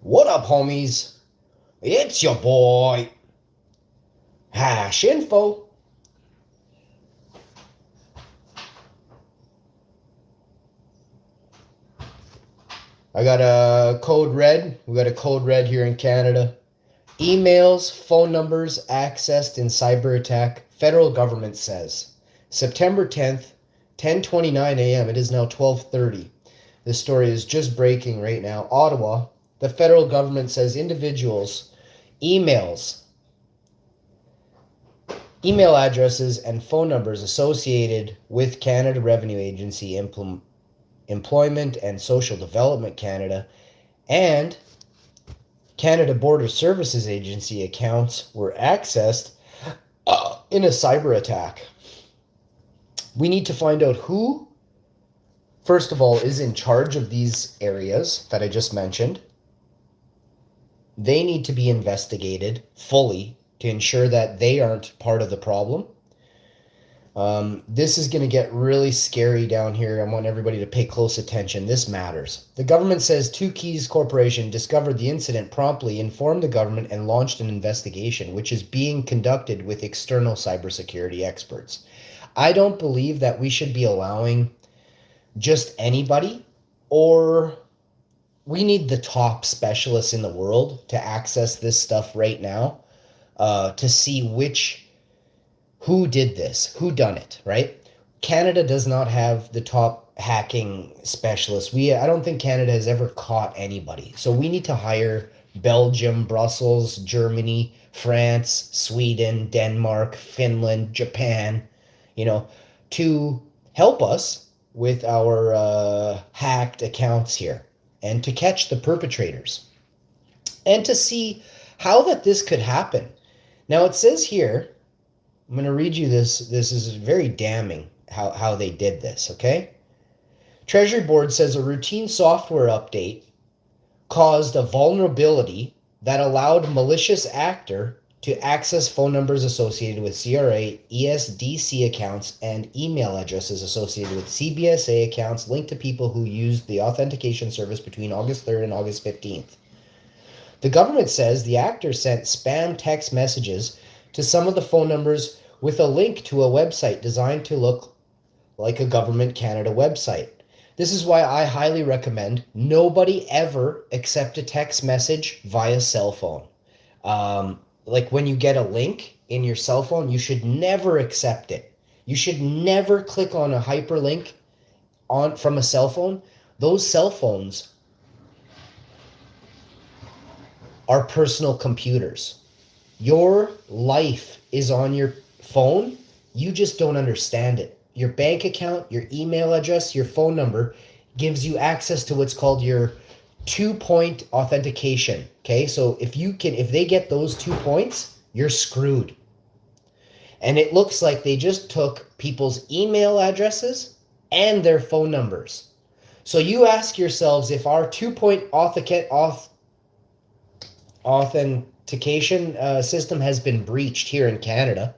What up, homies? It's your boy, WOWINFO. I got a code red. We got a code red here in Canada. Emails, phone numbers accessed in cyber attack. Federal government says. September 10th, 10:29 a.m. It is now 12:30. This story is just breaking right now. Ottawa, the federal government says individuals, emails, email addresses, and phone numbers associated with Canada Revenue Agency, Employment and Social Development Canada, and Canada Border Services Agency accounts were accessed in a cyber attack. We need to find out who, first of all, is in charge of these areas that I just mentioned. They need to be investigated fully to ensure that they aren't part of the problem. This is going to get really scary down here. I want everybody to pay close attention. This matters. The government says Two Keys Corporation discovered the incident, promptly informed the government, and launched an investigation, which is being conducted with external cybersecurity experts. I don't believe that we should be allowing just anybody, or we need the top specialists in the world to access this stuff right now, to see who did this, who done it, right? Canada does not have the top hacking specialists. I don't think Canada has ever caught anybody. So we need to hire Belgium, Brussels, Germany, France, Sweden, Denmark, Finland, Japan, to help us with our hacked accounts here and to catch the perpetrators and to see how this could happen. Now it says here, I'm going to read you this. This is very damning how they did this, okay? Treasury Board says a routine software update caused a vulnerability that allowed malicious actor to access phone numbers associated with CRA, ESDC accounts, and email addresses associated with CBSA accounts linked to people who used the authentication service between August 3rd and August 15th. The government says the actor sent spam text messages to some of the phone numbers with a link to a website designed to look like a Government Canada website. This is why I highly recommend nobody ever accept a text message via cell phone. Like when you get a link in your cell phone, you should never accept it. You should never click on a hyperlink from a cell phone. Those cell phones are personal computers. Your life is on your phone. You just don't understand it. Your bank account, your email address, your phone number gives you access to what's called your 2-point authentication. Okay, so if they get those 2 points, you're screwed. And it looks like they just took people's email addresses and their phone numbers. So you ask yourselves, if our 2-point authentication system has been breached here in Canada,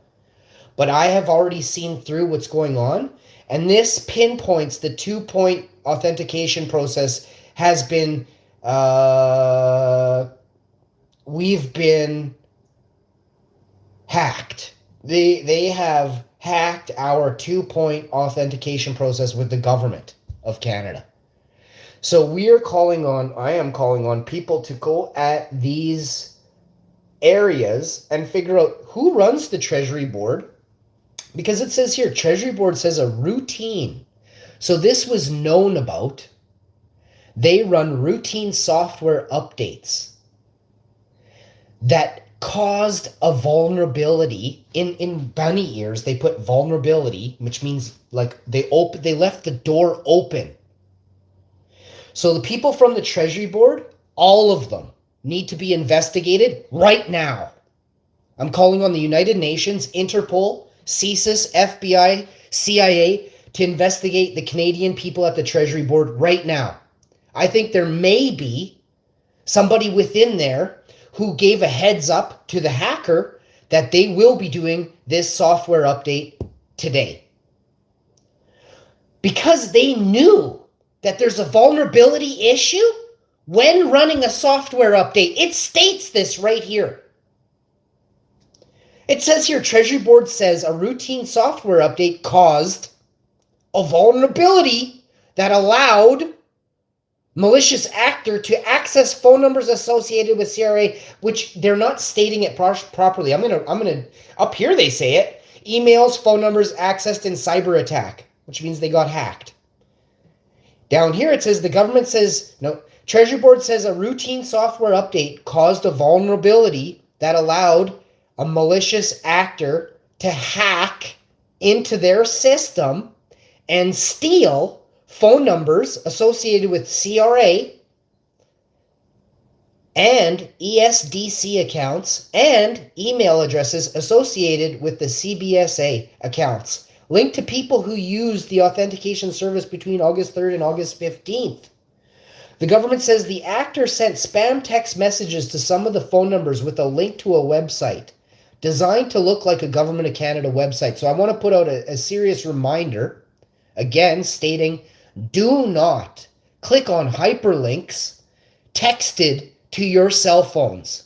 but I have already seen through what's going on, and this pinpoints the 2-point authentication process has been, we've been hacked. They have hacked our 2-point authentication process with the government of Canada. So I am calling on people to go at these areas and figure out who runs the Treasury Board, because it says here, Treasury Board says a routine. So this was known about. They run routine software updates that caused a vulnerability. In bunny ears, they put vulnerability, which means like they left the door open. So the people from the Treasury Board, all of them, need to be investigated right now. I'm calling on the United Nations, Interpol, CSIS, FBI, CIA to investigate the Canadian people at the Treasury Board right now. I think there may be somebody within there who gave a heads up to the hacker that they will be doing this software update today. Because they knew that there's a vulnerability issue when running a software update. It states this right here. It says here, Treasury Board says a routine software update caused a vulnerability that allowed malicious actor to access phone numbers associated with CRA, which they're not stating it properly. I'm gonna up here they say it. Emails, phone numbers accessed in cyber attack, which means they got hacked. Down here it says the government says, no, Treasury Board says a routine software update caused a vulnerability that allowed a malicious actor to hack into their system and steal phone numbers associated with CRA and ESDC accounts and email addresses associated with the CBSA accounts, linked to people who used the authentication service between August 3rd and August 15th. The government says the actor sent spam text messages to some of the phone numbers with a link to a website designed to look like a Government of Canada website. So I want to put out a serious reminder, again, stating do not click on hyperlinks texted to your cell phones.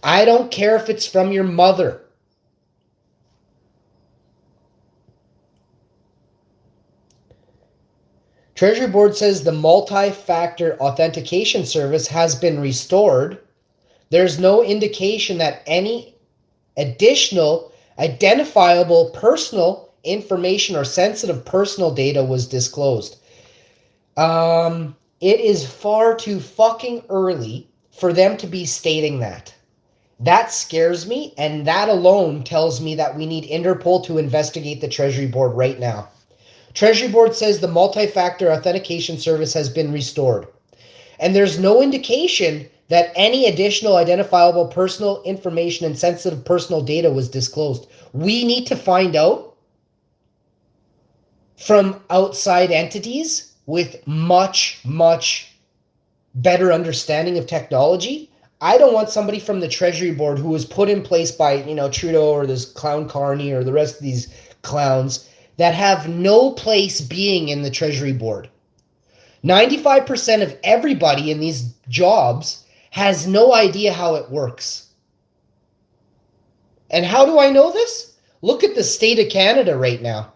I don't care if it's from your mother. Treasury Board says the multi-factor authentication service has been restored. There's no indication that any additional identifiable personal information or sensitive personal data was disclosed. It is far too fucking early for them to be stating that. That scares me, and that alone tells me that we need Interpol to investigate the Treasury Board right now. Treasury Board says the multi-factor authentication service has been restored. And there's no indication that any additional identifiable personal information and sensitive personal data was disclosed. We need to find out from outside entities with much, much better understanding of technology. I don't want somebody from the Treasury Board who was put in place by, Trudeau or this clown Carney or the rest of these clowns that have no place being in the Treasury Board. 95% of everybody in these jobs has no idea how it works. And how do I know this? Look at the state of Canada right now.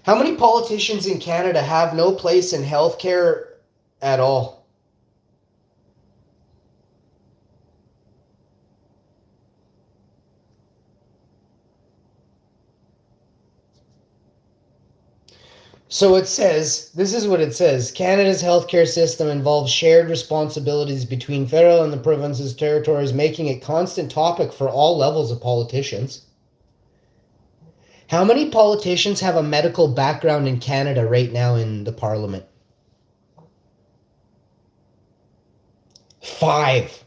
How many politicians in Canada have no place in healthcare at all? So it says, this is what it says, Canada's healthcare system involves shared responsibilities between federal and the provinces, territories, making it constant topic for all levels of politicians. How many politicians have a medical background in Canada right now in the Parliament? 5.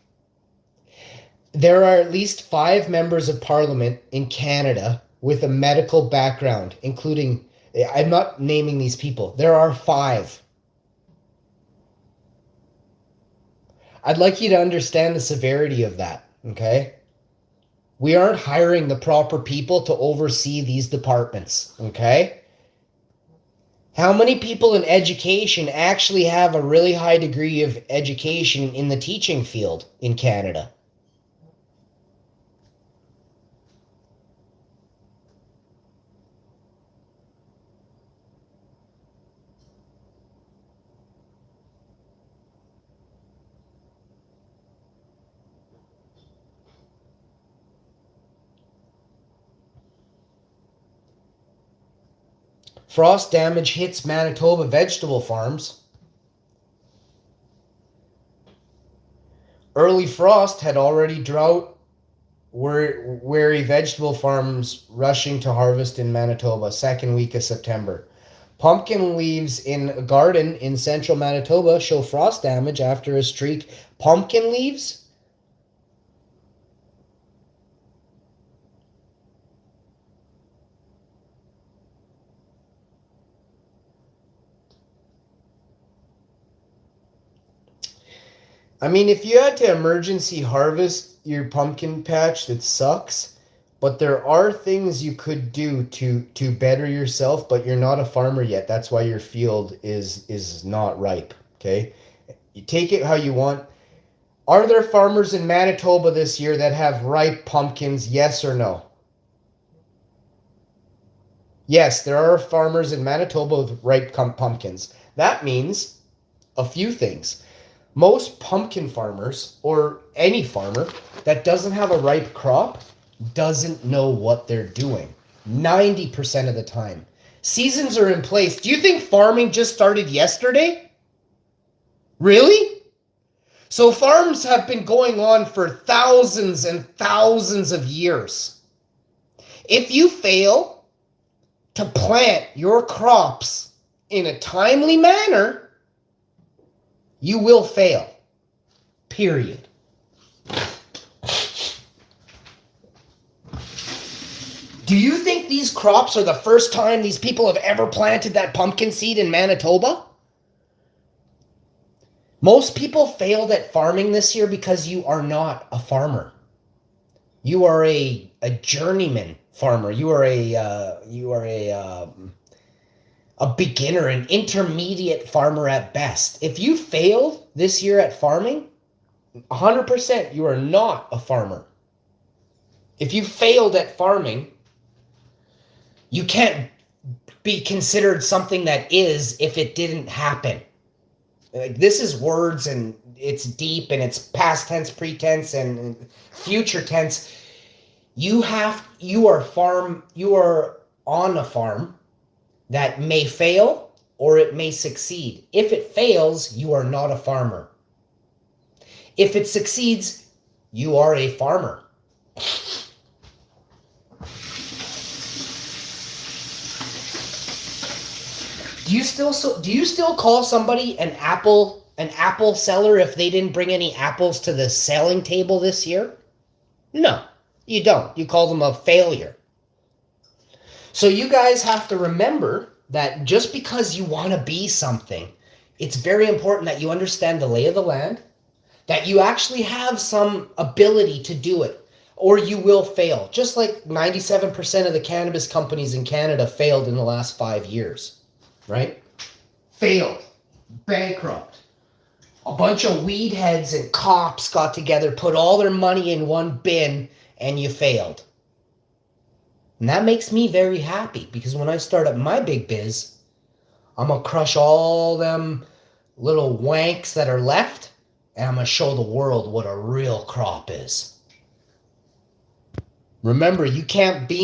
There are at least 5 members of Parliament in Canada with a medical background, including, I'm not naming these people. There are 5. I'd like you to understand the severity of that, okay? We aren't hiring the proper people to oversee these departments, okay? How many people in education actually have a really high degree of education in the teaching field in Canada? Frost damage hits Manitoba vegetable farms. Early frost had already drought weary vegetable farms rushing to harvest in Manitoba, second week of September. Pumpkin leaves in a garden in central Manitoba show frost damage after a streak. Pumpkin leaves? I mean, if you had to emergency harvest your pumpkin patch that sucks, but there are things you could do to better yourself, but you're not a farmer yet. That's why your field is not ripe, okay? You take it how you want. Are there farmers in Manitoba this year that have ripe pumpkins? Yes or no? Yes, there are farmers in Manitoba with ripe pumpkins. That means a few things. Most pumpkin farmers, or any farmer that doesn't have a ripe crop, doesn't know what they're doing 90% of the time. Seasons are in place. Do you think farming just started yesterday? Really? So farms have been going on for thousands and thousands of years. If you fail to plant your crops in a timely manner, you will fail. Period. Do you think these crops are the first time these people have ever planted that pumpkin seed in Manitoba? Most people failed at farming this year because you are not a farmer. You are a journeyman farmer. You are a beginner, an intermediate farmer at best. If you failed this year at farming, 100% you are not a farmer. If you failed at farming, you can't be considered something that is if it didn't happen. Like, this is words, and it's deep, and it's past tense, pretense, and future tense. You are on a farm that may fail or it may succeed. If it fails, you are not a farmer. If it succeeds, you are a farmer. Do you still call somebody an apple seller if they didn't bring any apples to the selling table this year? No, you don't. You call them a failure. So you guys have to remember that just because you want to be something, it's very important that you understand the lay of the land, that you actually have some ability to do it, or you will fail. Just like 97% of the cannabis companies in Canada failed in the last 5 years, right? Failed. Bankrupt. A bunch of weed heads and cops got together, put all their money in one bin, and you failed. And that makes me very happy, because when I start up my big biz, I'm going to crush all them little wanks that are left, and I'm going to show the world what a real crop is. Remember, you can't be